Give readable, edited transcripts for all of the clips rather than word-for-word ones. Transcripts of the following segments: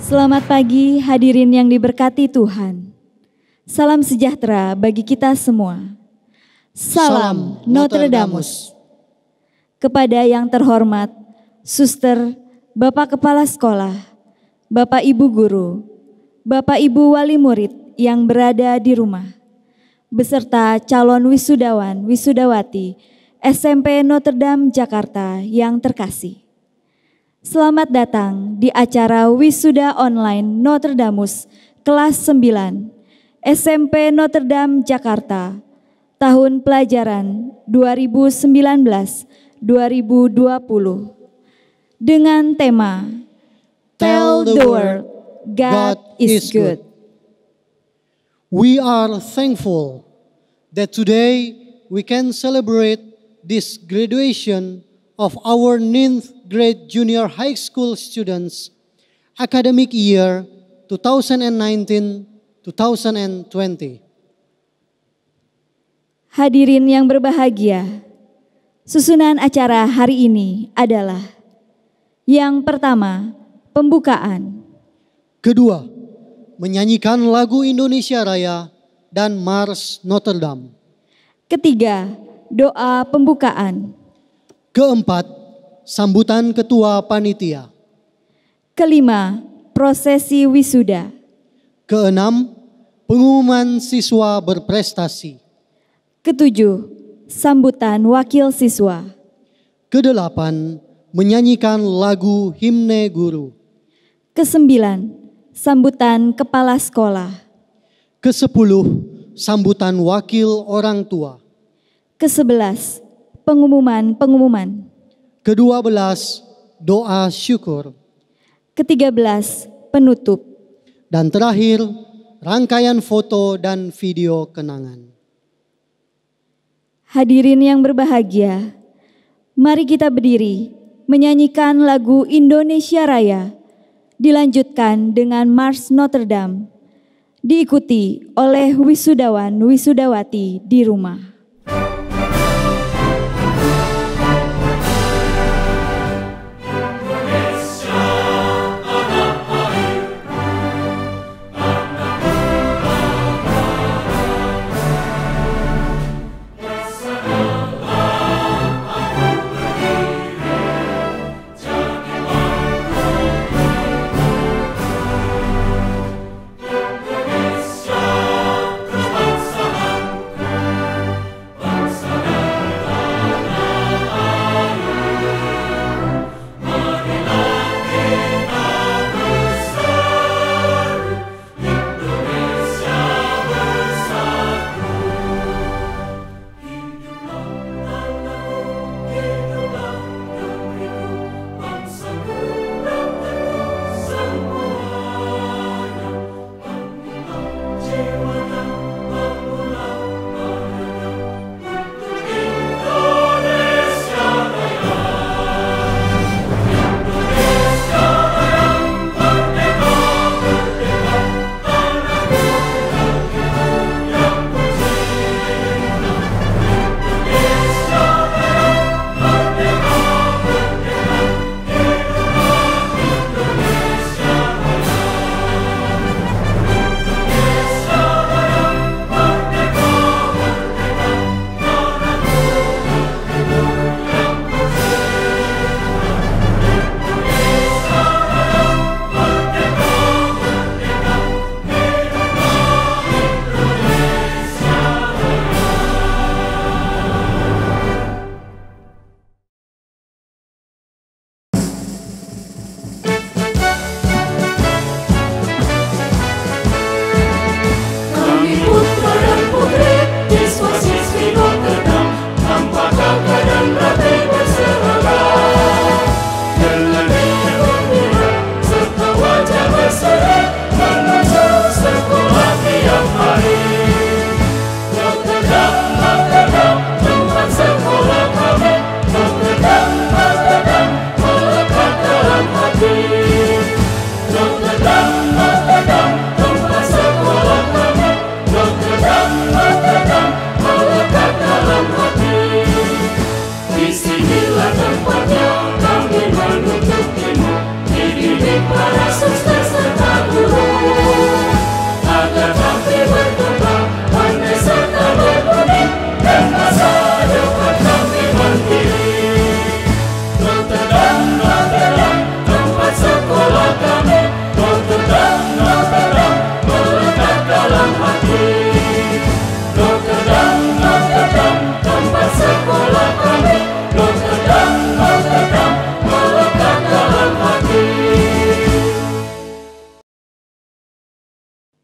Selamat pagi hadirin yang diberkati Tuhan. Salam sejahtera bagi kita semua. Salam Nostradamus. Kepada yang terhormat, Suster, Bapak Kepala Sekolah, Bapak Ibu Guru, Bapak Ibu Wali Murid yang berada di rumah, beserta calon wisudawan wisudawati SMP Notre Dame Jakarta yang terkasih. Selamat datang di acara Wisuda Online Nostradamus kelas 9 SMP Notre Dame Jakarta tahun pelajaran 2019-2020 dengan tema Tell the World God is Good. We are thankful that today we can celebrate this graduation of our 9th grade junior high school students academic year 2019-2020. Hadirin yang berbahagia, susunan acara hari ini adalah: yang pertama, pembukaan. Kedua, menyanyikan lagu Indonesia Raya dan Mars Notre Dame. Ketiga, doa pembukaan. Keempat, sambutan ketua panitia. Kelima, prosesi wisuda. Keenam, pengumuman siswa berprestasi. Ketujuh, sambutan wakil siswa. Kedelapan, menyanyikan lagu himne guru. Kesembilan, sambutan kepala sekolah. Kesepuluh, sambutan wakil orang tua. Kesebelas, pengumuman. Kedua belas, doa syukur. Ketiga belas, penutup. Dan terakhir, rangkaian foto dan video kenangan. Hadirin yang berbahagia, mari kita berdiri menyanyikan lagu Indonesia Raya, dilanjutkan dengan Mars Notre Dame, diikuti oleh wisudawan wisudawati di rumah.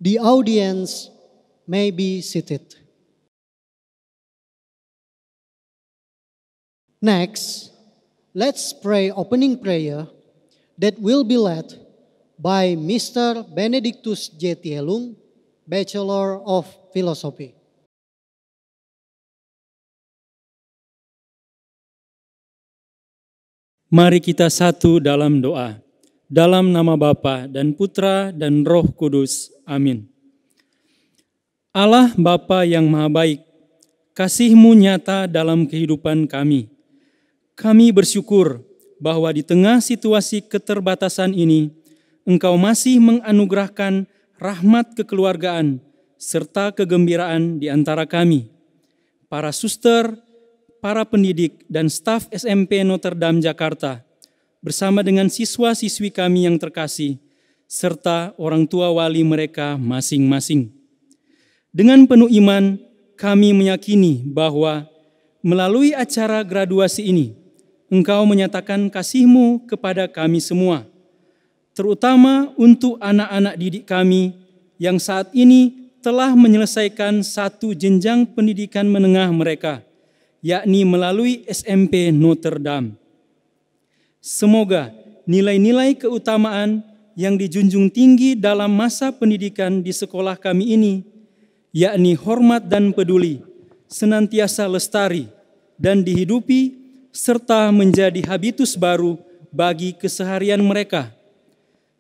The audience may be seated. Next, let's pray opening prayer that will be led by Mr. Benedictus J. Tielung, Bachelor of Philosophy. Mari kita satu dalam doa. Dalam nama Bapa dan Putra dan Roh Kudus. Amin. Allah Bapa yang Maha Baik, kasih-Mu nyata dalam kehidupan kami. Kami bersyukur bahwa di tengah situasi keterbatasan ini, Engkau masih menganugerahkan rahmat kekeluargaan serta kegembiraan di antara kami. Para suster, para pendidik, dan staf SMP Notre Dame Jakarta, bersama dengan siswa-siswi kami yang terkasih, serta orang tua wali mereka masing-masing. Dengan penuh iman, kami meyakini bahwa melalui acara graduasi ini, Engkau menyatakan kasih-Mu kepada kami semua, terutama untuk anak-anak didik kami yang saat ini telah menyelesaikan satu jenjang pendidikan menengah mereka, yakni melalui SMP Notre Dame. Semoga nilai-nilai keutamaan yang dijunjung tinggi dalam masa pendidikan di sekolah kami ini, yakni hormat dan peduli, senantiasa lestari dan dihidupi, serta menjadi habitus baru bagi keseharian mereka,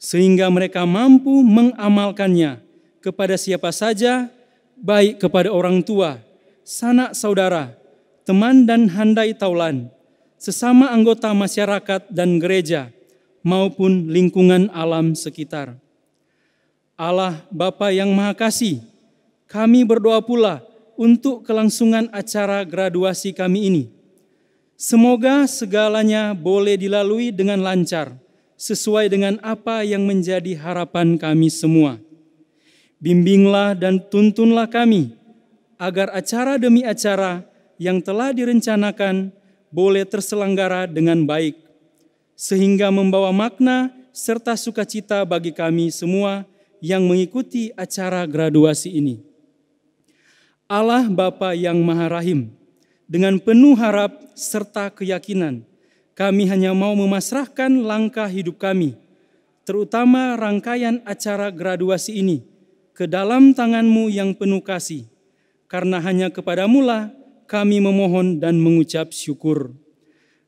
sehingga mereka mampu mengamalkannya kepada siapa saja, baik kepada orang tua, sanak saudara, teman dan handai taulan, sesama anggota masyarakat dan gereja, maupun lingkungan alam sekitar. Allah Bapa yang Maha Kasih, kami berdoa pula untuk kelangsungan acara graduasi kami ini. Semoga segalanya boleh dilalui dengan lancar, sesuai dengan apa yang menjadi harapan kami semua. Bimbinglah dan tuntunlah kami, agar acara demi acara yang telah direncanakan boleh terselenggara dengan baik, sehingga membawa makna serta sukacita bagi kami semua yang mengikuti acara graduasi ini. Allah Bapa yang Maha Rahim, dengan penuh harap serta keyakinan, kami hanya mau memasrahkan langkah hidup kami, terutama rangkaian acara graduasi ini, ke dalam tangan-Mu yang penuh kasih, karena hanya kepadamu-lah kami memohon dan mengucap syukur.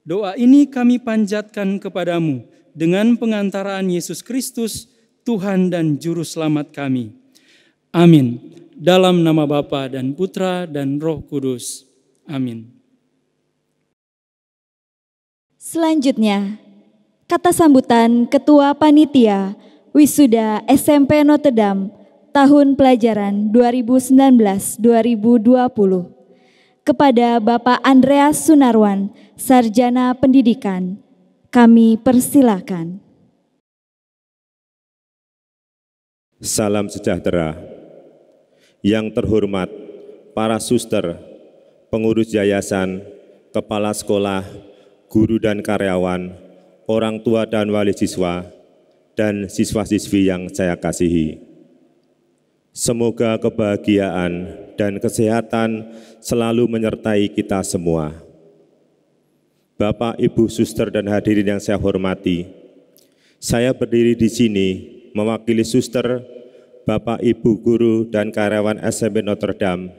Doa ini kami panjatkan kepadamu dengan pengantaraan Yesus Kristus, Tuhan dan Juru Selamat kami. Amin. Dalam nama Bapa dan Putra dan Roh Kudus. Amin. Selanjutnya, kata sambutan Ketua Panitia Wisuda SMP Notre Dame tahun pelajaran 2019-2020. Kepada Bapak Andreas Sunarwan, Sarjana Pendidikan, kami persilakan. Salam sejahtera. Yang terhormat para suster, pengurus yayasan, kepala sekolah, guru dan karyawan, orang tua dan wali siswa, dan siswa-siswi yang saya kasihi. Semoga kebahagiaan dan kesehatan selalu menyertai kita semua. Bapak, Ibu, suster, dan hadirin yang saya hormati, saya berdiri di sini mewakili suster, Bapak, Ibu, guru, dan karyawan SMP Notre Dame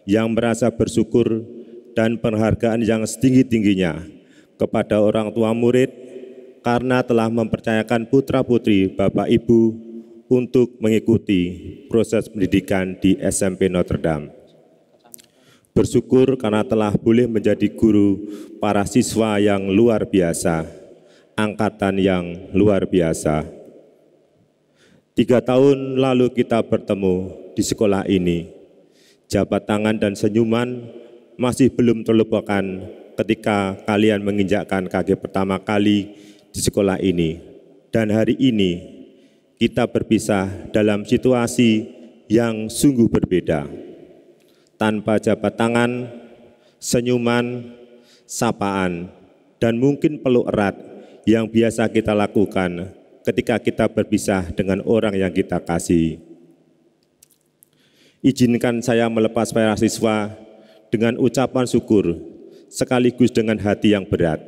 yang merasa bersyukur dan penghargaan yang setinggi-tingginya kepada orang tua murid karena telah mempercayakan putra-putri Bapak, Ibu untuk mengikuti proses pendidikan di SMP Notre Dame. Bersyukur karena telah boleh menjadi guru para siswa yang luar biasa, angkatan yang luar biasa. 3 tahun lalu kita bertemu di sekolah ini. Jabat tangan dan senyuman masih belum terlupakan ketika kalian menginjakkan kaki pertama kali di sekolah ini. Dan hari ini kita berpisah dalam situasi yang sungguh berbeda. Tanpa jabat tangan, senyuman, sapaan, dan mungkin peluk erat yang biasa kita lakukan ketika kita berpisah dengan orang yang kita kasihi. Izinkan saya melepas para siswa dengan ucapan syukur sekaligus dengan hati yang berat.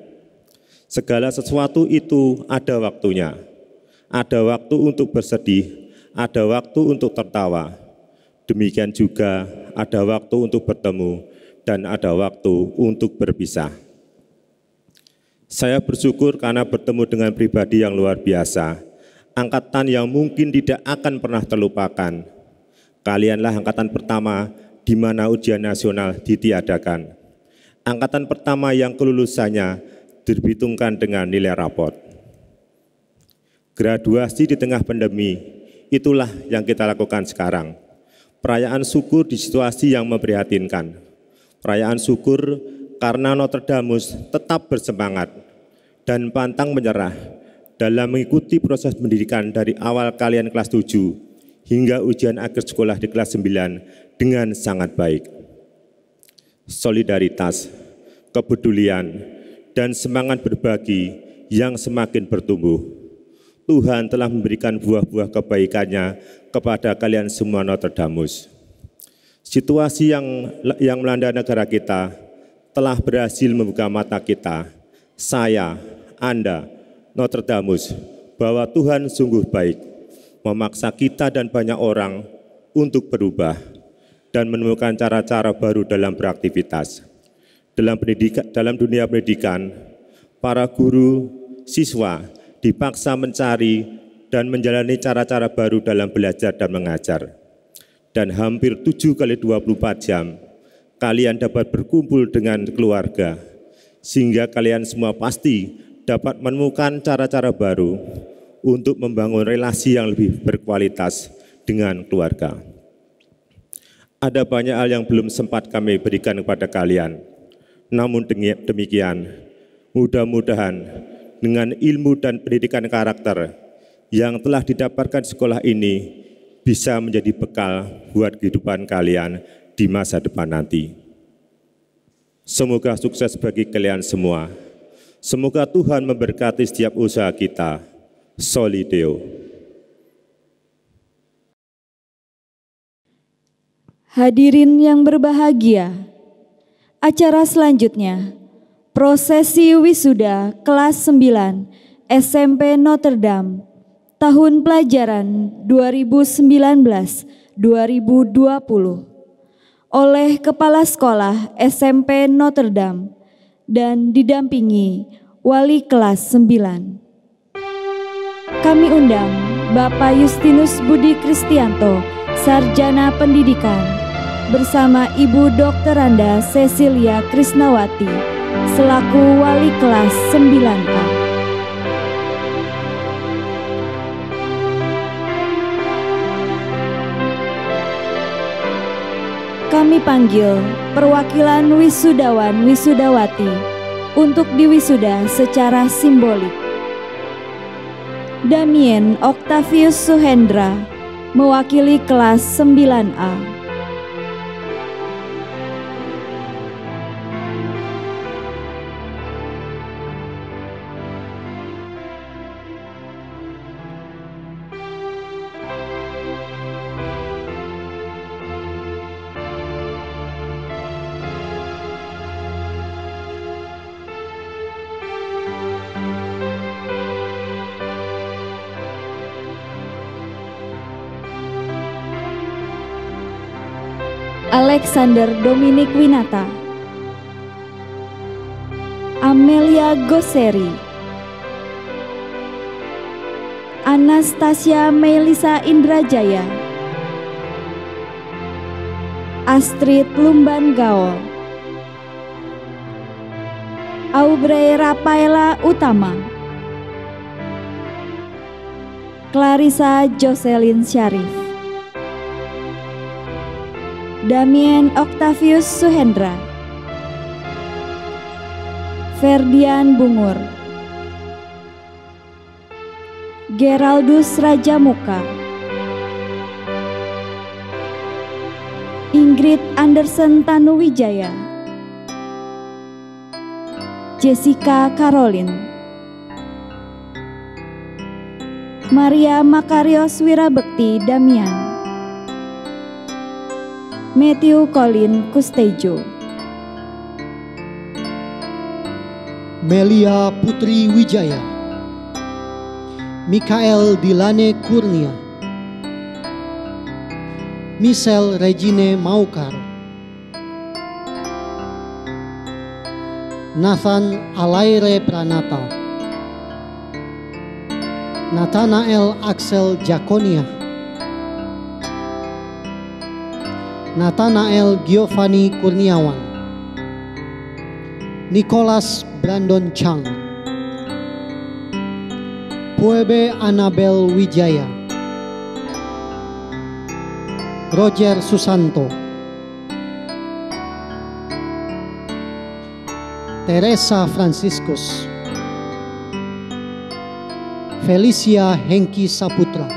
Segala sesuatu itu ada waktunya. Ada waktu untuk bersedih, ada waktu untuk tertawa. Demikian juga ada waktu untuk bertemu dan ada waktu untuk berpisah. Saya bersyukur karena bertemu dengan pribadi yang luar biasa, angkatan yang mungkin tidak akan pernah terlupakan. Kalianlah angkatan pertama di mana ujian nasional ditiadakan. Angkatan pertama yang kelulusannya diperhitungkan dengan nilai raport. Graduasi di tengah pandemi, itulah yang kita lakukan sekarang. Perayaan syukur di situasi yang memprihatinkan. Perayaan syukur karena Notre Dame tetap bersemangat dan pantang menyerah dalam mengikuti proses pendidikan dari awal kalian kelas 7 hingga ujian akhir sekolah di kelas 9 dengan sangat baik. Solidaritas, kepedulian, dan semangat berbagi yang semakin bertumbuh. Tuhan telah memberikan buah-buah kebaikannya kepada kalian semua Notre Dame. Situasi yang melanda negara kita telah berhasil membuka mata kita, saya, Anda, Notre Dame, bahwa Tuhan sungguh baik, memaksa kita dan banyak orang untuk berubah dan menemukan cara-cara baru dalam beraktivitas. Dalam dunia pendidikan, para guru, siswa dipaksa mencari dan menjalani cara-cara baru dalam belajar dan mengajar. Dan hampir 7 kali 24 jam, kalian dapat berkumpul dengan keluarga, sehingga kalian semua pasti dapat menemukan cara-cara baru untuk membangun relasi yang lebih berkualitas dengan keluarga. Ada banyak hal yang belum sempat kami berikan kepada kalian, namun demikian, mudah-mudahan dengan ilmu dan pendidikan karakter yang telah didapatkan sekolah ini bisa menjadi bekal buat kehidupan kalian di masa depan nanti. Semoga sukses bagi kalian semua. Semoga Tuhan memberkati setiap usaha kita. Soli Deo. Hadirin yang berbahagia, acara selanjutnya prosesi wisuda kelas 9 SMP Notre Dame tahun pelajaran 2019-2020 oleh Kepala Sekolah SMP Notre Dame dan didampingi wali kelas 9. Kami undang Bapak Justinus Budi Kristianto, Sarjana Pendidikan, bersama Ibu Dr. Anda Cecilia Krisnawati, selaku wali kelas 9A. Kami panggil perwakilan wisudawan wisudawati untuk diwisuda secara simbolik. Damien Octavius Suhendra mewakili kelas 9A. Alexander Dominic Winata, Amelia Goseri, Anastasia Melisa Indrajaya, Astrid Lumban Gaul, Aubrey Rafaela Utama, Clarissa Jocelyn Syarif, Damien Octavius Suhendra, Ferdian Bungur, Geraldus Rajamuka, Ingrid Anderson Tanuwijaya, Jessica Caroline, Maria Makarios Wirabekti Damian, Matthew Colin Kustejo, Melia Putri Wijaya, Mikael Dilane Kurnia, Michelle Regine Maukar, Nathan Alaire Pranata, Nathanael Axel Jaconia, Nathanael Giovanni Kurniawan, Nicholas Brandon Chang, Puebe Annabel Wijaya, Roger Susanto, Teresa Franciscus, Felicia Hengki Saputra,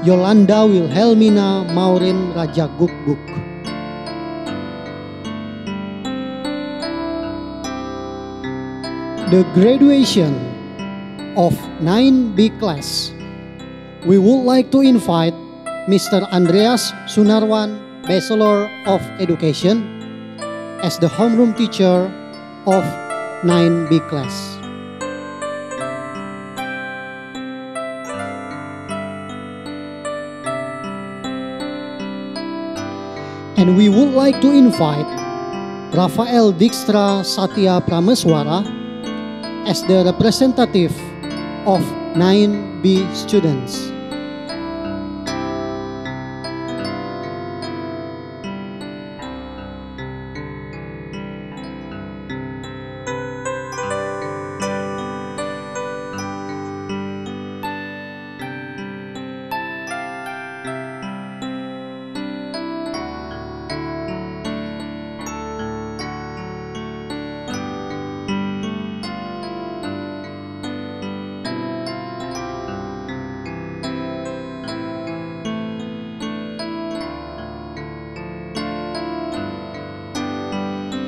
Yolanda Wilhelmina Maurin Raja Guguk, the graduation of 9B class. We would like to invite Mr. Andreas Sunarwan, Bachelor of Education, as the homeroom teacher of 9B class. And we would like to invite Rafael Dijkstra Satya Prameswara as the representative of 9B students.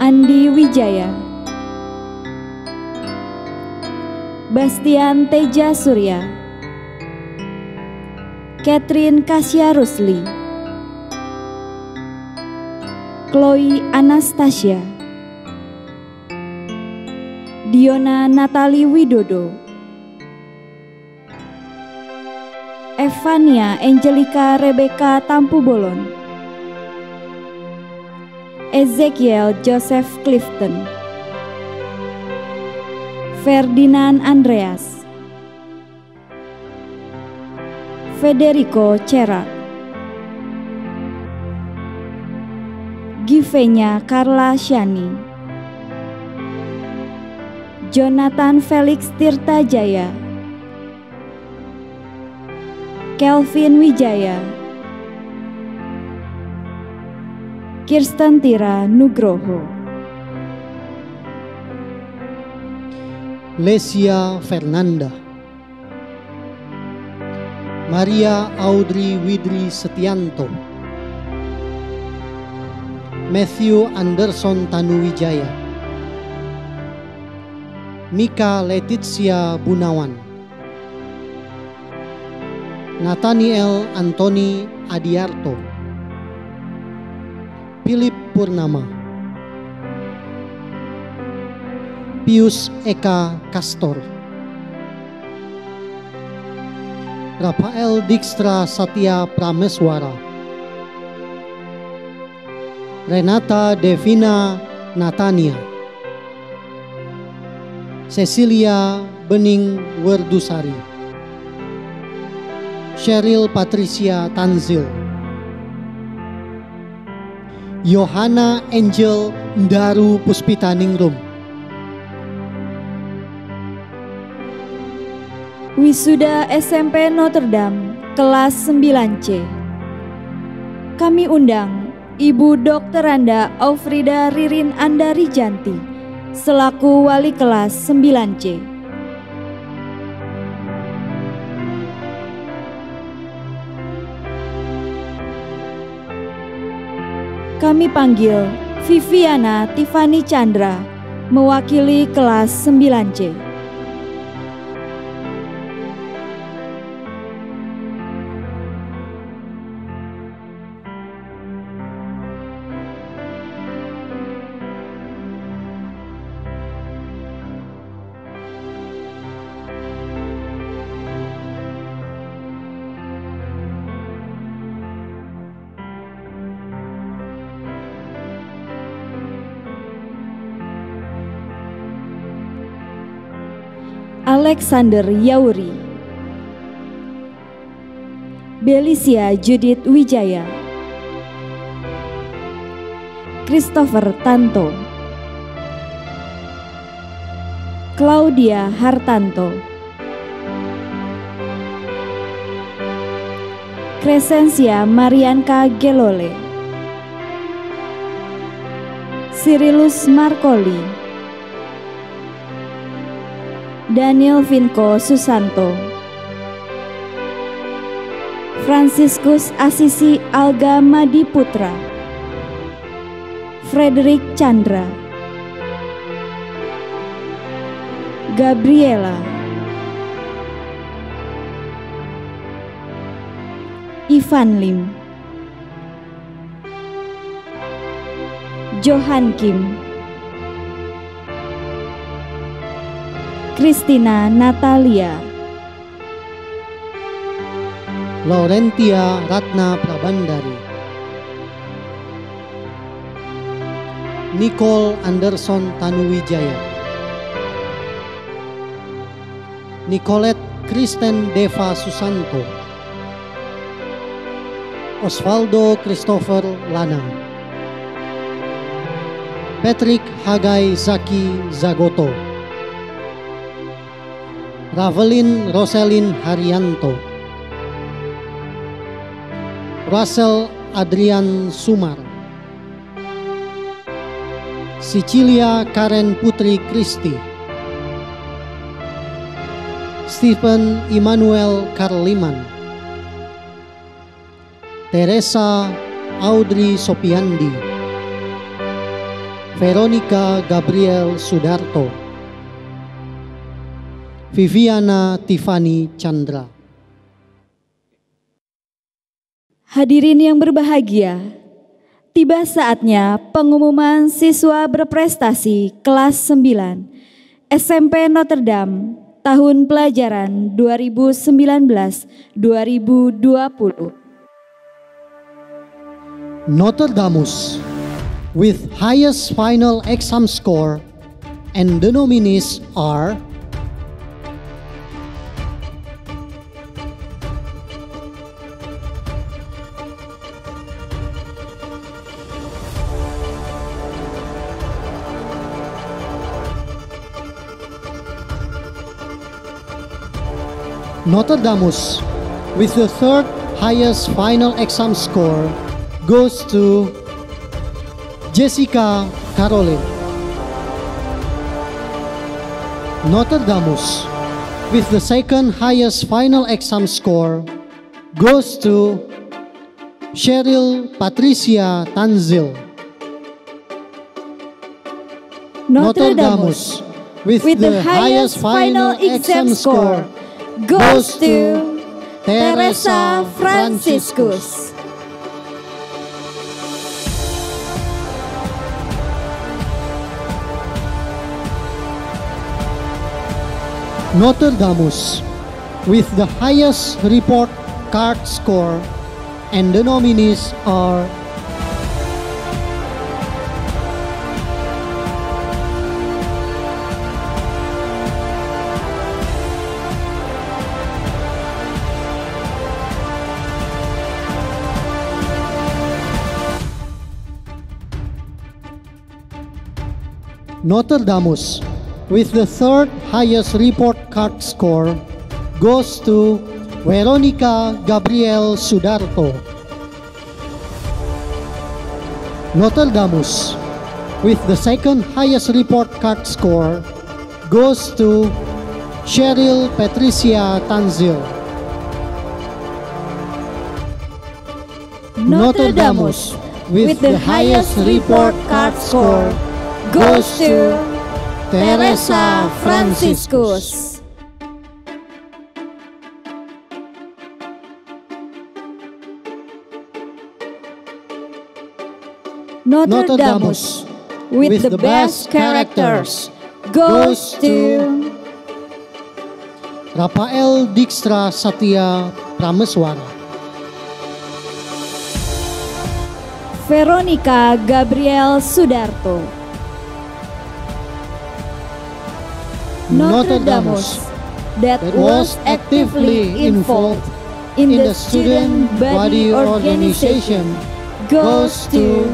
Andi Wijaya, Bastian Teja Surya, Catherine Kasya Rusli, Chloe Anastasia, Diona Natali Widodo, Evania Angelica Rebecca Tampubolon, Ezekiel Joseph Clifton, Ferdinand Andreas, Federico Cerak, Givenya Carla Shani, Jonathan Felix Tirtajaya, Kelvin Wijaya, Kirsten Tira Nugroho, Lesia Fernanda, Maria Audrey Widri Setianto, Matthew Anderson Tanuwijaya, Mika Letitia Bunawan, Nathaniel Antoni Adiarto, Philip Purnama, Pius Eka Kastor, Rafael Dijkstra Satya Prameswara, Renata Devina Natania, Cecilia Bening Werdusari, Cheryl Patricia Tanzil, Yohana Angel Ndaru Puspitaningrum. Wisuda SMP Notre Dame kelas 9C. Kami undang Ibu Dr. Anda Aufrida Ririn Andari Janti selaku wali kelas 9C. Kami panggil Viviana Tiffany Chandra mewakili kelas 9C. Alexander Yauri, Belisia Judith Wijaya, Christopher Tanto, Claudia Hartanto, Crescencia Marianka Gelole, Cyrillus Marcoli, Daniel Vinko Susanto, Franciscus Asisi Alga Madiputra, Frederick Chandra, Gabriela, Ivan Lim, Johan Kim, Christina Natalia, Laurentia Ratna Prabandari, Nicole Anderson Tanuwijaya, Nicolette Kristen Deva Susanto, Osvaldo Christopher Lanang, Patrick Hagai Zaki Zagoto, Ravelin Roselin Haryanto, Russell Adrian Sumar, Sicilia Karen Putri Kristi, Stephen Immanuel Karliman, Teresa Audrey Sopiandi, Veronica Gabriel Sudarto, Viviana Tiffany Chandra. Hadirin yang berbahagia, tiba saatnya pengumuman siswa berprestasi kelas 9 SMP Notre Dame tahun pelajaran 2019-2020. Notre Damus with highest final exam score, and the nominees are Notre Damus with the third highest final exam score goes to Jessica Caroline. Notre Damus with the second highest final exam score goes to Cheryl Patricia Tanzil. Notre Damus with the highest final exam score goes to Teresa Franciscus. Notre Damus with the highest report card score, and the nominees are Notre Damus with the third highest report card score goes to Veronica Gabriel Sudarto. Notre Damus with the second highest report card score goes to Cheryl Patricia Tanzil. Notre Damus with the highest report card score goes to Teresa Franciscus. Notre Damus with the best characters goes to Rafael Dijkstra Satya Prameswara. Veronica Gabriel Sudarto. Notre Damus that was actively involved in the student body organization goes to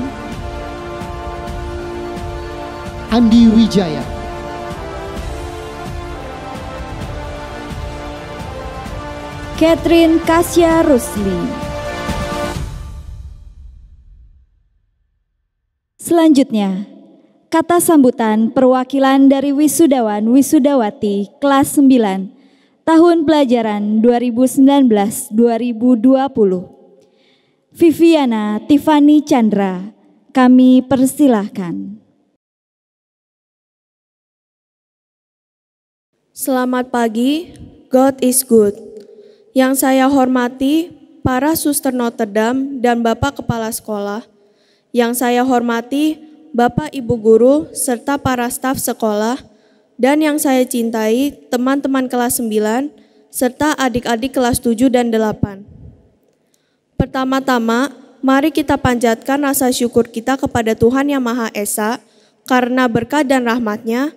Andi Wijaya. Catherine Kasya Rusli. Selanjutnya, kata sambutan perwakilan dari wisudawan wisudawati kelas 9 tahun pelajaran 2019-2020. Viviana Tiffany Chandra, kami persilahkan. Selamat pagi, God is good. Yang saya hormati para suster Notre Dame dan Bapak Kepala Sekolah. Yang saya hormati Bapak Ibu Guru serta para staf sekolah. Dan yang saya cintai teman-teman kelas 9 serta adik-adik kelas 7 dan 8. Pertama-tama, mari kita panjatkan rasa syukur kita kepada Tuhan Yang Maha Esa karena berkat dan rahmat-Nya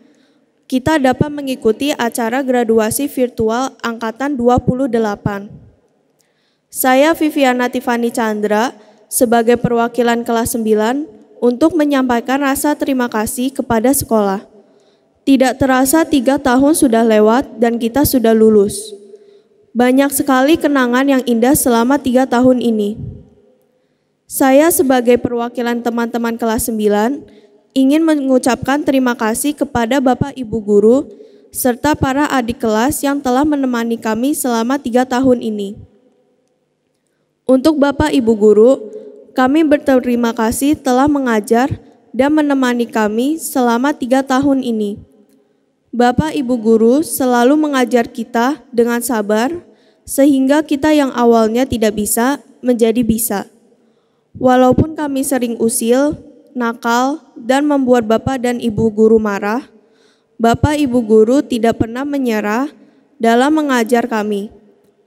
kita dapat mengikuti acara graduasi virtual Angkatan 28. Saya Viviana Tiffany Chandra sebagai perwakilan kelas 9 untuk menyampaikan rasa terima kasih kepada sekolah. Tidak terasa 3 tahun sudah lewat dan kita sudah lulus. Banyak sekali kenangan yang indah selama 3 tahun ini. Saya sebagai perwakilan teman-teman kelas 9 ingin mengucapkan terima kasih kepada Bapak Ibu Guru serta para adik kelas yang telah menemani kami selama 3 tahun ini. Untuk Bapak Ibu Guru, kami berterima kasih telah mengajar dan menemani kami selama 3 tahun ini. Bapak Ibu Guru selalu mengajar kita dengan sabar, sehingga kita yang awalnya tidak bisa menjadi bisa. Walaupun kami sering usil, nakal, dan membuat Bapak dan Ibu Guru marah, Bapak Ibu Guru tidak pernah menyerah dalam mengajar kami.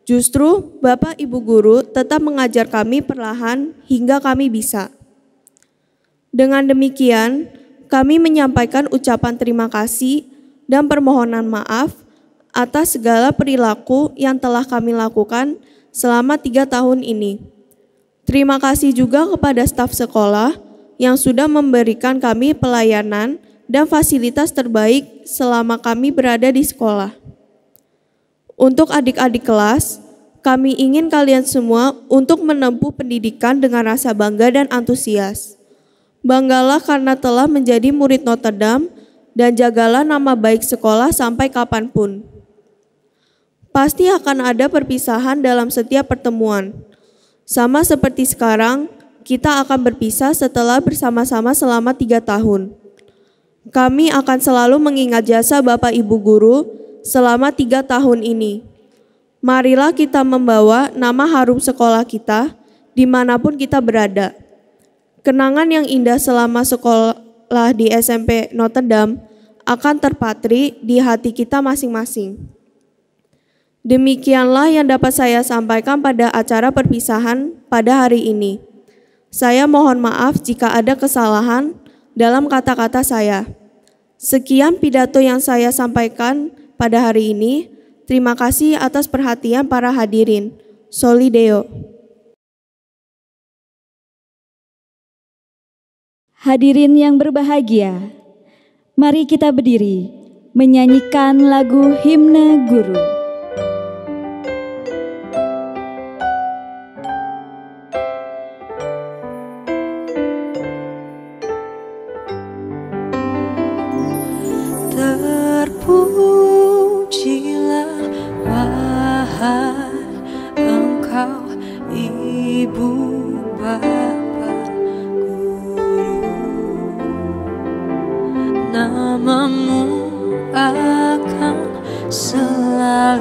Justru Bapak Ibu Guru tetap mengajar kami perlahan hingga kami bisa. Dengan demikian, kami menyampaikan ucapan terima kasih dan permohonan maaf atas segala perilaku yang telah kami lakukan selama 3 tahun ini. Terima kasih juga kepada staf sekolah yang sudah memberikan kami pelayanan dan fasilitas terbaik selama kami berada di sekolah. Untuk adik-adik kelas, kami ingin kalian semua untuk menempuh pendidikan dengan rasa bangga dan antusias. Banggalah karena telah menjadi murid Notre Dame dan jagalah nama baik sekolah sampai kapanpun. Pasti akan ada perpisahan dalam setiap pertemuan. Sama seperti sekarang, kita akan berpisah setelah bersama-sama selama 3 tahun. Kami akan selalu mengingat jasa Bapak Ibu Guru selama 3 tahun ini. Marilah kita membawa nama harum sekolah kita dimanapun kita berada. Kenangan yang indah selama sekolah di SMP Notre Dame akan terpatri di hati kita masing-masing. Demikianlah yang dapat saya sampaikan pada acara perpisahan pada hari ini. Saya mohon maaf jika ada kesalahan dalam kata-kata saya. Sekian pidato yang saya sampaikan pada hari ini. Terima kasih atas perhatian para hadirin. Soli Deo. Hadirin yang berbahagia, mari kita berdiri menyanyikan lagu Himne Guru. Terpujilah wahai Engkau Ibu Bapa Guru, namamu akan selalu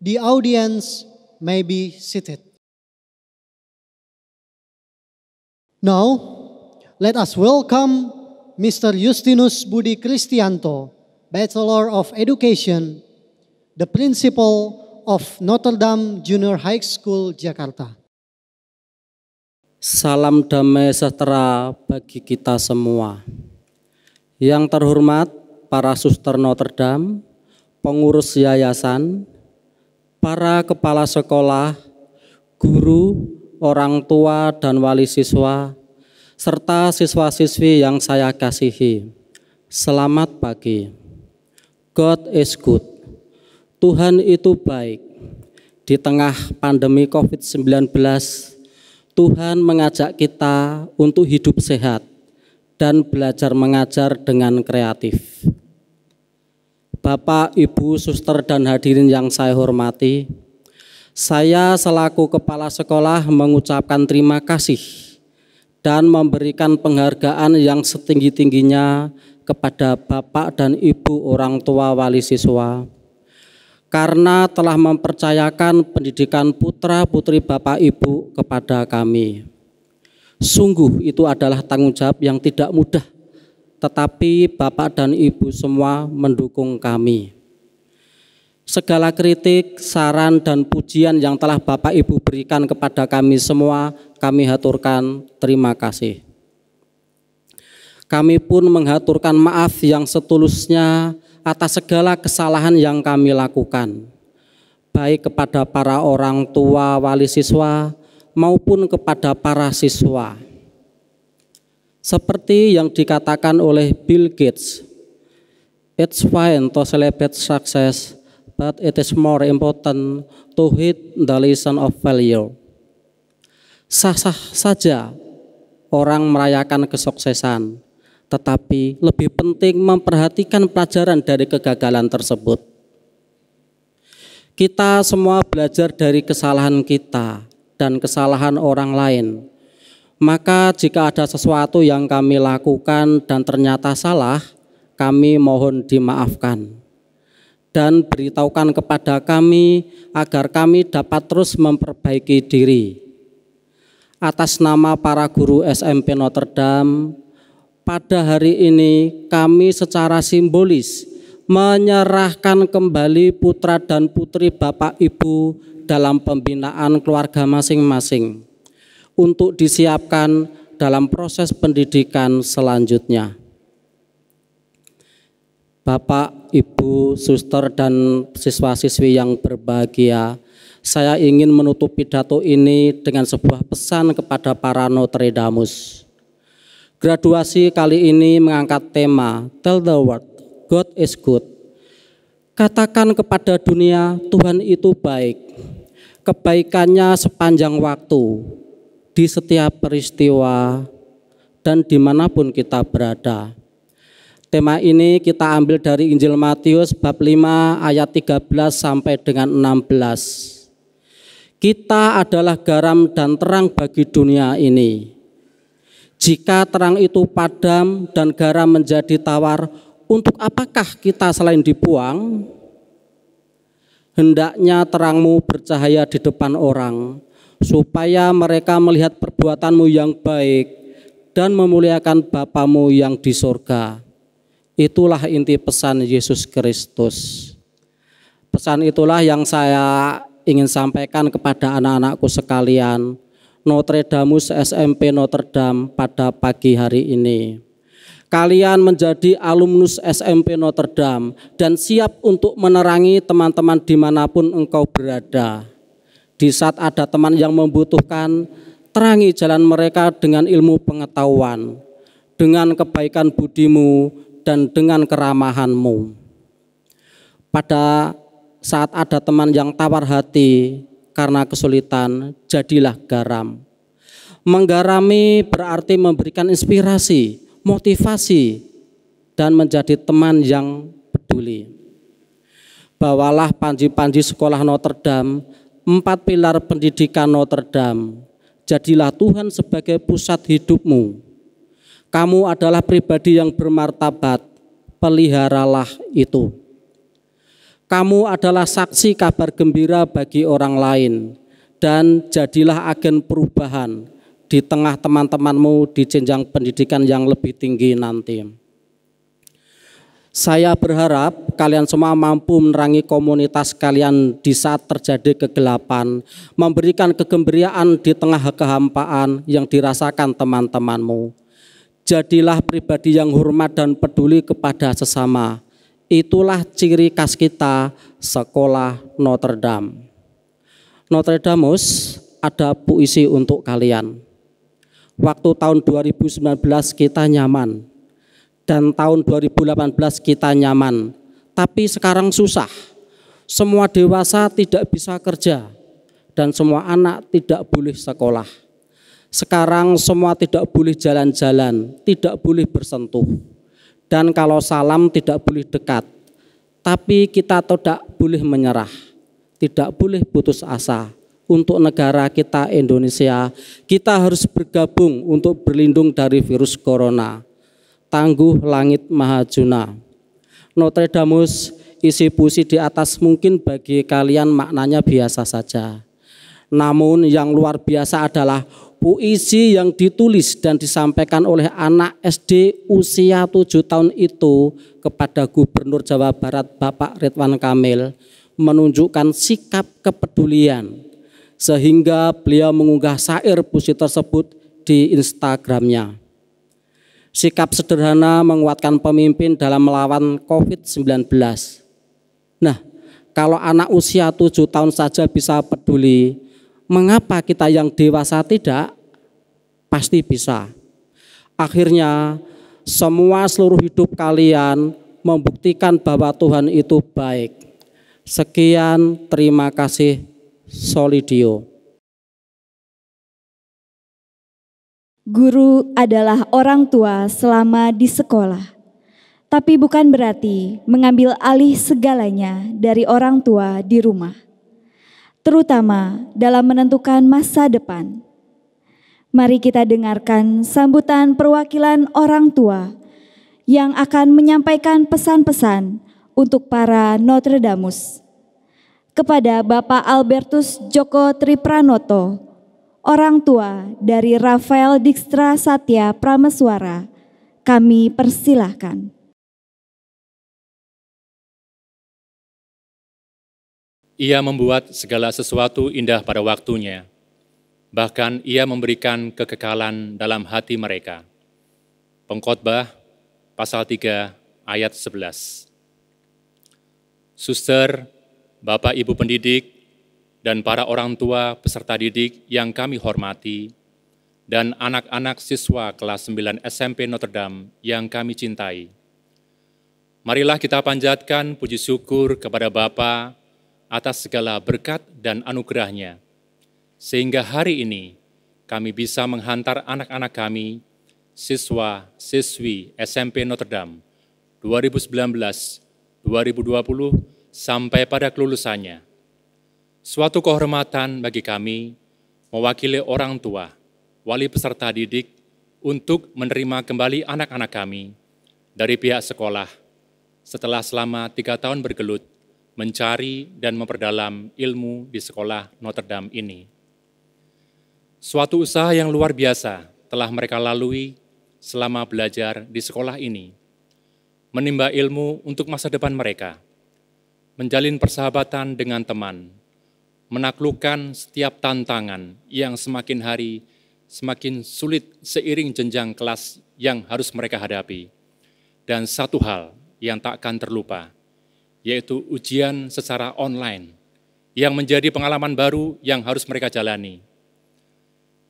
The audience may be seated. Now, let us welcome Mr. Justinus Budi Kristianto, Bachelor of Education, the Principal of Notre Dame Junior High School, Jakarta. Salam damai sejahtera bagi kita semua. Yang terhormat para suster Notre Dame, pengurus yayasan, para kepala sekolah, guru, orang tua dan wali siswa, serta siswa-siswi yang saya kasihi. Selamat pagi. God is good. Tuhan itu baik. Di tengah pandemi COVID-19, Tuhan mengajak kita untuk hidup sehat dan belajar mengajar dengan kreatif. Bapak, Ibu, suster, dan hadirin yang saya hormati, saya selaku kepala sekolah mengucapkan terima kasih dan memberikan penghargaan yang setinggi-tingginya kepada Bapak dan Ibu orang tua wali siswa karena telah mempercayakan pendidikan putra-putri Bapak Ibu kepada kami. Sungguh itu adalah tanggung jawab yang tidak mudah, tetapi Bapak dan Ibu semua mendukung kami. Segala kritik, saran, dan pujian yang telah Bapak Ibu berikan kepada kami semua, kami haturkan terima kasih. Kami pun menghaturkan maaf yang setulusnya atas segala kesalahan yang kami lakukan, baik kepada para orang tua wali siswa maupun kepada para siswa. Seperti yang dikatakan oleh Bill Gates, "It's fine to celebrate success, but it is more important to hit the lesson of failure." Sah-sah saja orang merayakan kesuksesan, tetapi lebih penting memperhatikan pelajaran dari kegagalan tersebut. Kita semua belajar dari kesalahan kita dan kesalahan orang lain. Maka jika ada sesuatu yang kami lakukan dan ternyata salah, kami mohon dimaafkan. Dan beritahukan kepada kami agar kami dapat terus memperbaiki diri. Atas nama para guru SMP Notre Dame, pada hari ini kami secara simbolis menyerahkan kembali putra dan putri Bapak Ibu dalam pembinaan keluarga masing-masing untuk disiapkan dalam proses pendidikan selanjutnya. Bapak, Ibu, suster, dan siswa-siswi yang berbahagia, saya ingin menutup pidato ini dengan sebuah pesan kepada para Notre Damus. Graduasi kali ini mengangkat tema Tell the World, God is Good. Katakan kepada dunia, Tuhan itu baik. Kebaikannya sepanjang waktu, di setiap peristiwa, dan dimanapun kita berada. Tema ini kita ambil dari Injil Matius bab 5 ayat 13 sampai dengan 16. Kita adalah garam dan terang bagi dunia ini. Jika terang itu padam dan garam menjadi tawar, untuk apakah kita selain dibuang? Hendaknya terangmu bercahaya di depan orang, supaya mereka melihat perbuatanmu yang baik dan memuliakan Bapamu yang di surga. Itulah inti pesan Yesus Kristus. Pesan itulah yang saya ingin sampaikan kepada anak-anakku sekalian, Notre Damus SMP Notre Dame pada pagi hari ini. Kalian menjadi alumnus SMP Notre Dame dan siap untuk menerangi teman-teman dimanapun engkau berada. Di saat ada teman yang membutuhkan, terangi jalan mereka dengan ilmu pengetahuan, dengan kebaikan budimu, dan dengan keramahanmu. Pada saat ada teman yang tawar hati karena kesulitan, jadilah garam. Menggarami berarti memberikan inspirasi, motivasi, dan menjadi teman yang peduli. Bawalah panji-panji sekolah Notre Dame, 4 pilar pendidikan Notre Dame. Jadilah Tuhan sebagai pusat hidupmu. Kamu adalah pribadi yang bermartabat, peliharalah itu. Kamu adalah saksi kabar gembira bagi orang lain, dan jadilah agen perubahan di tengah teman-temanmu di jenjang pendidikan yang lebih tinggi nanti. Saya berharap kalian semua mampu menerangi komunitas kalian di saat terjadi kegelapan, memberikan kegembiraan di tengah kehampaan yang dirasakan teman-temanmu. Jadilah pribadi yang hormat dan peduli kepada sesama. Itulah ciri khas kita, Sekolah Notre Dame. Notre Damus, ada puisi untuk kalian. Waktu tahun 2019 kita nyaman, dan tahun 2018 kita nyaman, tapi sekarang susah. Semua dewasa tidak bisa kerja, dan semua anak tidak boleh sekolah. Sekarang semua tidak boleh jalan-jalan, tidak boleh bersentuh. Dan kalau salam tidak boleh dekat, tapi kita tidak boleh menyerah, tidak boleh putus asa. Untuk negara kita Indonesia, kita harus bergabung untuk berlindung dari virus corona. Tangguh langit mahajuna. Notre Damus, isi puisi di atas mungkin bagi kalian maknanya biasa saja. Namun yang luar biasa adalah puisi yang ditulis dan disampaikan oleh anak SD usia 7 tahun itu kepada Gubernur Jawa Barat Bapak Ridwan Kamil menunjukkan sikap kepedulian sehingga beliau mengunggah syair puisi tersebut di Instagramnya. Sikap sederhana menguatkan pemimpin dalam melawan COVID-19. Nah, kalau anak usia 7 tahun saja bisa peduli, mengapa kita yang dewasa tidak? Pasti bisa. Akhirnya seluruh hidup kalian membuktikan bahwa Tuhan itu baik. Sekian, terima kasih. Solidio. Guru adalah orang tua selama di sekolah, tapi bukan berarti mengambil alih segalanya dari orang tua di rumah, terutama dalam menentukan masa depan. Mari kita dengarkan sambutan perwakilan orang tua yang akan menyampaikan pesan-pesan untuk para Notre Damus. Kepada Bapak Albertus Joko Tripranoto, orang tua dari Rafael Dijkstra Satya Prameswara, kami persilahkan. Ia membuat segala sesuatu indah pada waktunya. Bahkan ia memberikan kekekalan dalam hati mereka. Pengkhotbah pasal 3 ayat 11. Suster, Bapak Ibu pendidik, dan para orang tua peserta didik yang kami hormati, dan anak-anak siswa kelas 9 SMP Notre Dame yang kami cintai. Marilah kita panjatkan puji syukur kepada Bapa atas segala berkat dan anugerahnya, sehingga hari ini kami bisa menghantar anak-anak kami, siswa-siswi SMP Notre Dame 2019-2020 sampai pada kelulusannya. Suatu kehormatan bagi kami mewakili orang tua, wali peserta didik untuk menerima kembali anak-anak kami dari pihak sekolah setelah selama 3 tahun bergelut mencari dan memperdalam ilmu di sekolah Notre Dame ini. Suatu usaha yang luar biasa telah mereka lalui selama belajar di sekolah ini, menimba ilmu untuk masa depan mereka, menjalin persahabatan dengan teman, menaklukkan setiap tantangan yang semakin hari semakin sulit seiring jenjang kelas yang harus mereka hadapi. Dan satu hal yang tak akan terlupa, yaitu ujian secara online yang menjadi pengalaman baru yang harus mereka jalani.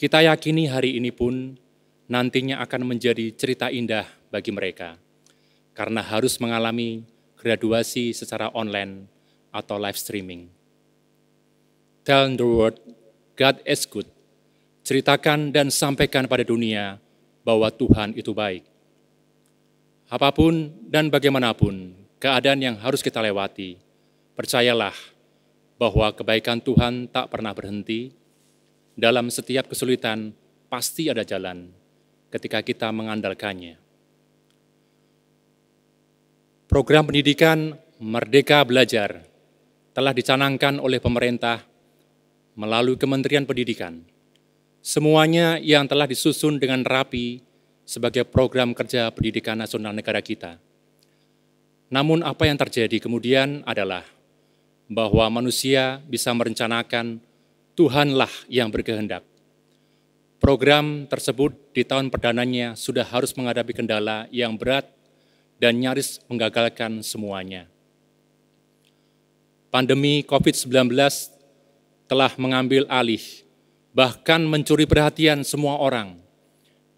Kita yakini hari ini pun nantinya akan menjadi cerita indah bagi mereka, karena harus mengalami graduasi secara online atau live streaming. Tell the world, God is good. Ceritakan dan sampaikan pada dunia bahwa Tuhan itu baik. Apapun dan bagaimanapun keadaan yang harus kita lewati, percayalah bahwa kebaikan Tuhan tak pernah berhenti. Dalam setiap kesulitan pasti ada jalan ketika kita mengandalkannya. Program pendidikan Merdeka Belajar telah dicanangkan oleh pemerintah melalui Kementerian Pendidikan. Semuanya yang telah disusun dengan rapi sebagai program kerja pendidikan nasional negara kita. Namun apa yang terjadi kemudian adalah bahwa manusia bisa merencanakan, Tuhanlah yang berkehendak. Program tersebut di tahun perdananya sudah harus menghadapi kendala yang berat dan nyaris menggagalkan semuanya. Pandemi COVID-19 telah mengambil alih, bahkan mencuri perhatian semua orang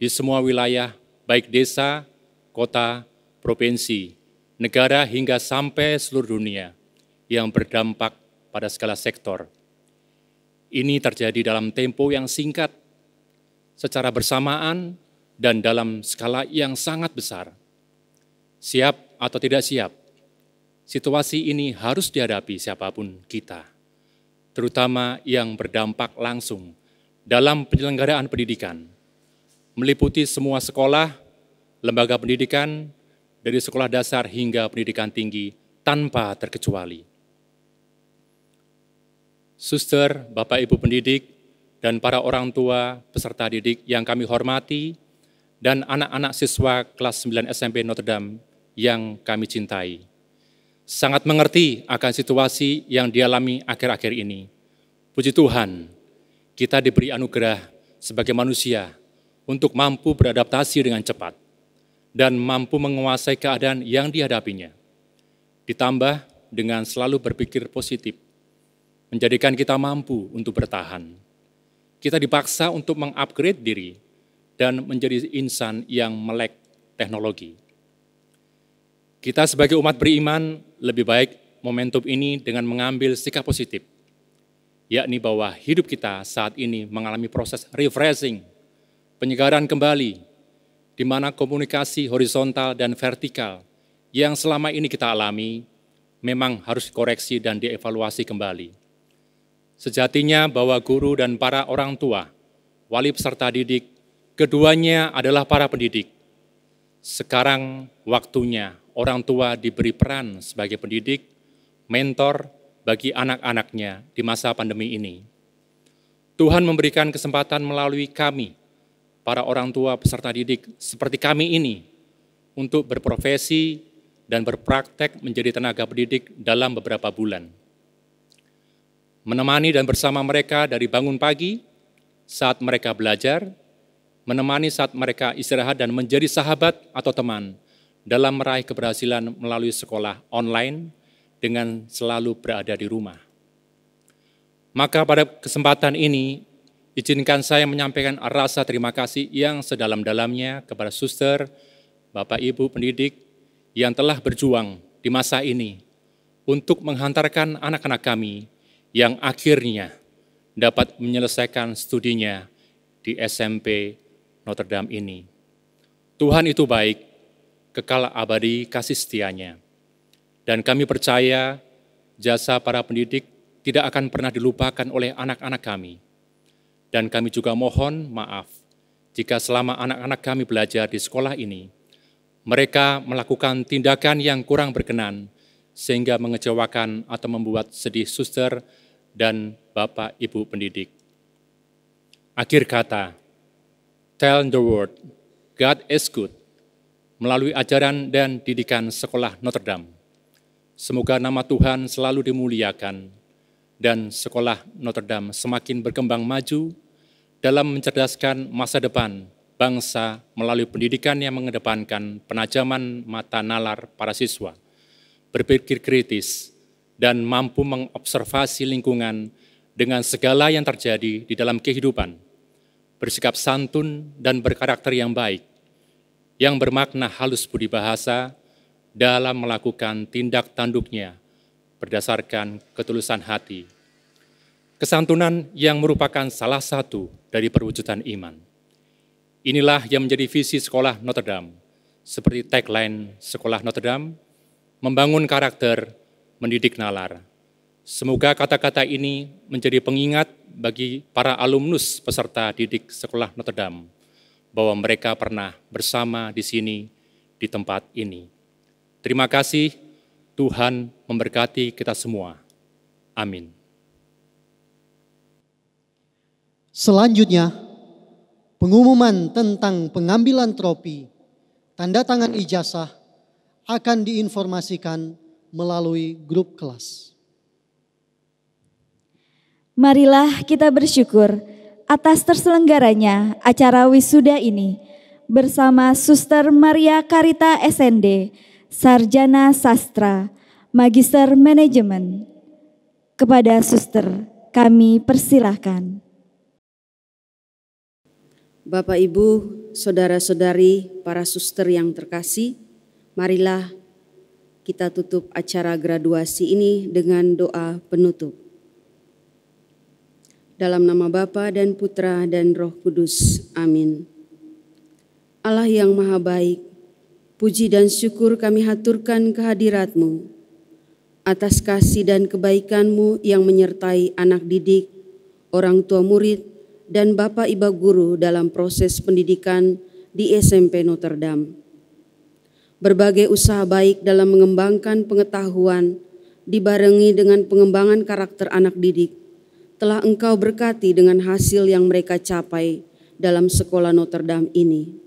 di semua wilayah, baik desa, kota, provinsi, negara hingga sampai seluruh dunia yang berdampak pada segala sektor. Ini terjadi dalam tempo yang singkat, secara bersamaan, dan dalam skala yang sangat besar. Siap atau tidak siap, situasi ini harus dihadapi siapapun kita, terutama yang berdampak langsung dalam penyelenggaraan pendidikan, meliputi semua sekolah, lembaga pendidikan, dari sekolah dasar hingga pendidikan tinggi tanpa terkecuali. Suster, Bapak Ibu pendidik, dan para orang tua peserta didik yang kami hormati, dan anak-anak siswa kelas 9 SMP Notre Dame yang kami cintai. Sangat mengerti akan situasi yang dialami akhir-akhir ini. Puji Tuhan, kita diberi anugerah sebagai manusia untuk mampu beradaptasi dengan cepat dan mampu menguasai keadaan yang dihadapinya. Ditambah dengan selalu berpikir positif, menjadikan kita mampu untuk bertahan. Kita dipaksa untuk mengupgrade diri dan menjadi insan yang melek teknologi. Kita sebagai umat beriman lebih baik momentum ini dengan mengambil sikap positif, yakni bahwa hidup kita saat ini mengalami proses refreshing, penyegaran kembali, di mana komunikasi horizontal dan vertikal yang selama ini kita alami memang harus dikoreksi dan dievaluasi kembali. Sejatinya bahwa guru dan para orang tua, wali peserta didik, keduanya adalah para pendidik. Sekarang waktunya orang tua diberi peran sebagai pendidik, mentor bagi anak-anaknya di masa pandemi ini. Tuhan memberikan kesempatan melalui kami, para orang tua peserta didik seperti kami ini, untuk berprofesi dan berpraktek menjadi tenaga pendidik dalam beberapa bulan. Menemani dan bersama mereka dari bangun pagi, saat mereka belajar, menemani saat mereka istirahat dan menjadi sahabat atau teman dalam meraih keberhasilan melalui sekolah online dengan selalu berada di rumah. Maka pada kesempatan ini, izinkan saya menyampaikan rasa terima kasih yang sedalam-dalamnya kepada suster, Bapak Ibu pendidik yang telah berjuang di masa ini untuk menghantarkan anak-anak kami yang akhirnya dapat menyelesaikan studinya di SMP Notre Dame ini. Tuhan itu baik, kekal abadi kasih setianya. Dan kami percaya jasa para pendidik tidak akan pernah dilupakan oleh anak-anak kami. Dan kami juga mohon maaf jika selama anak-anak kami belajar di sekolah ini, mereka melakukan tindakan yang kurang berkenan sehingga mengecewakan atau membuat sedih suster dan Bapak Ibu pendidik. Akhir kata, tell the world, God is good, melalui ajaran dan didikan sekolah Notre Dame. Semoga nama Tuhan selalu dimuliakan dan sekolah Notre Dame semakin berkembang maju dalam mencerdaskan masa depan bangsa melalui pendidikan yang mengedepankan penajaman mata nalar para siswa, berpikir kritis, dan mampu mengobservasi lingkungan dengan segala yang terjadi di dalam kehidupan, bersikap santun dan berkarakter yang baik, yang bermakna halus budi bahasa dalam melakukan tindak tanduknya berdasarkan ketulusan hati. Kesantunan yang merupakan salah satu dari perwujudan iman. Inilah yang menjadi visi sekolah Notre Dame, seperti tagline sekolah Notre Dame, membangun karakter, mendidik nalar. Semoga kata-kata ini menjadi pengingat bagi para alumnus peserta didik sekolah Notre Dame, bahwa mereka pernah bersama di sini, di tempat ini. Terima kasih, Tuhan memberkati kita semua. Amin. Selanjutnya, pengumuman tentang pengambilan tropi, tanda tangan ijazah akan diinformasikan melalui grup kelas. Marilah kita bersyukur atas terselenggaranya acara wisuda ini bersama Suster Maria Karita SND, Sarjana Sastra, Magister Manajemen. Kepada Suster, kami persilahkan. Bapak, Ibu, Saudara-saudari, para suster yang terkasih, marilah kita tutup acara graduasi ini dengan doa penutup. Dalam nama Bapa dan Putra dan Roh Kudus. Amin. Allah yang Maha Baik, puji dan syukur kami haturkan kehadirat-Mu atas kasih dan kebaikan-Mu yang menyertai anak didik, orang tua murid, dan Bapak Ibu guru dalam proses pendidikan di SMP Notre Dame. Berbagai usaha baik dalam mengembangkan pengetahuan dibarengi dengan pengembangan karakter anak didik telah Engkau berkati dengan hasil yang mereka capai dalam sekolah Notre Dame ini.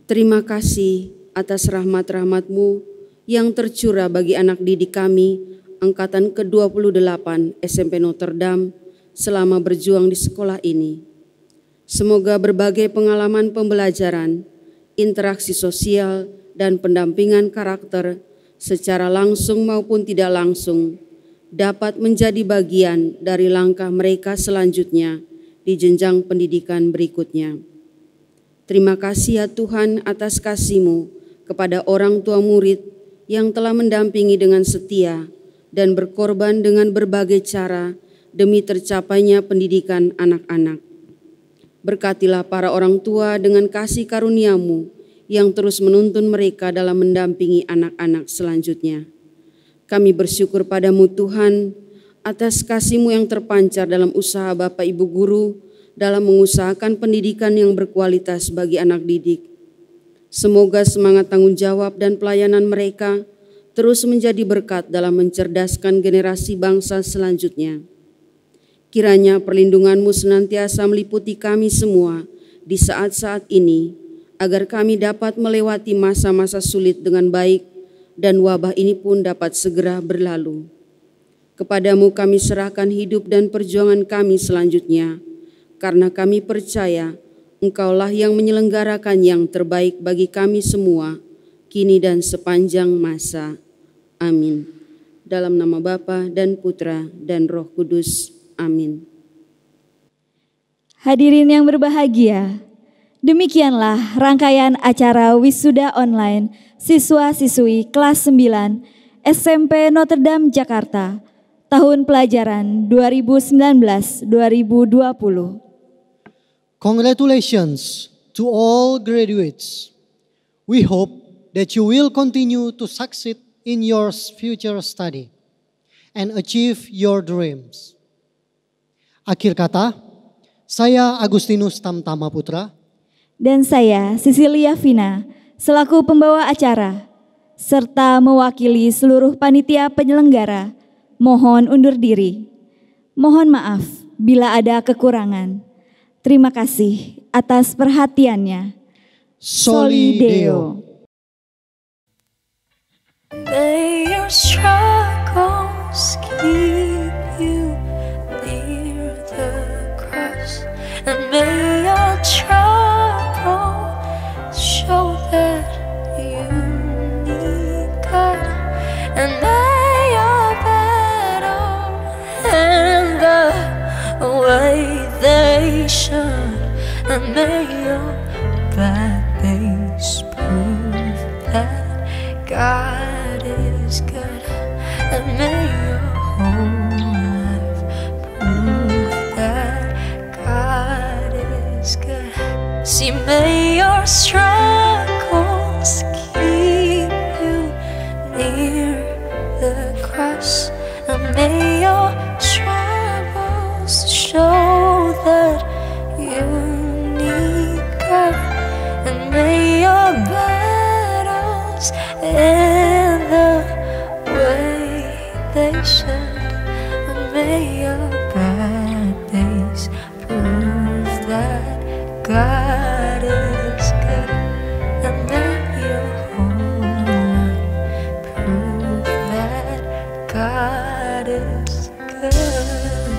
Terima kasih atas rahmat-rahmat-Mu yang tercurah bagi anak didik kami angkatan ke-28 SMP Notre Dame selama berjuang di sekolah ini. Semoga berbagai pengalaman pembelajaran, interaksi sosial, dan pendampingan karakter secara langsung maupun tidak langsung dapat menjadi bagian dari langkah mereka selanjutnya di jenjang pendidikan berikutnya. Terima kasih ya Tuhan atas kasih-Mu kepada orang tua murid yang telah mendampingi dengan setia dan berkorban dengan berbagai cara demi tercapainya pendidikan anak-anak. Berkatilah para orang tua dengan kasih karunia-Mu yang terus menuntun mereka dalam mendampingi anak-anak selanjutnya. Kami bersyukur pada-Mu Tuhan atas kasih-Mu yang terpancar dalam usaha Bapak Ibu guru dalam mengusahakan pendidikan yang berkualitas bagi anak didik. Semoga semangat tanggung jawab dan pelayanan mereka terus menjadi berkat dalam mencerdaskan generasi bangsa selanjutnya. Kiranya perlindungan-Mu senantiasa meliputi kami semua di saat-saat ini, agar kami dapat melewati masa-masa sulit dengan baik dan wabah ini pun dapat segera berlalu. Kepadamu kami serahkan hidup dan perjuangan kami selanjutnya, karena kami percaya Engkaulah yang menyelenggarakan yang terbaik bagi kami semua, kini dan sepanjang masa. Amin. Dalam nama Bapa dan Putra dan Roh Kudus. Amin. Hadirin yang berbahagia, demikianlah rangkaian acara wisuda online siswa-siswi kelas 9 SMP Notre Dame Jakarta tahun pelajaran 2019-2020. Congratulations to all graduates. We hope that you will continue to succeed in your future study and achieve your dreams. Akhir kata, saya Agustinus Tamtama Putra dan saya Cecilia Vina selaku pembawa acara serta mewakili seluruh panitia penyelenggara mohon undur diri. Mohon maaf bila ada kekurangan. Terima kasih atas perhatiannya. Soli Deo. May your struggles keep you near the cross, and may your trouble show that you need God, and may your battle end the way they should, and may your bad days prove that God is good, and may your whole life prove that God is good. See, may your struggles keep you near the cross, and may your troubles show that you need God, and may your battles end the way they should. may your bad days prove that God is good, and may your whole life prove that God is good.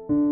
Amin.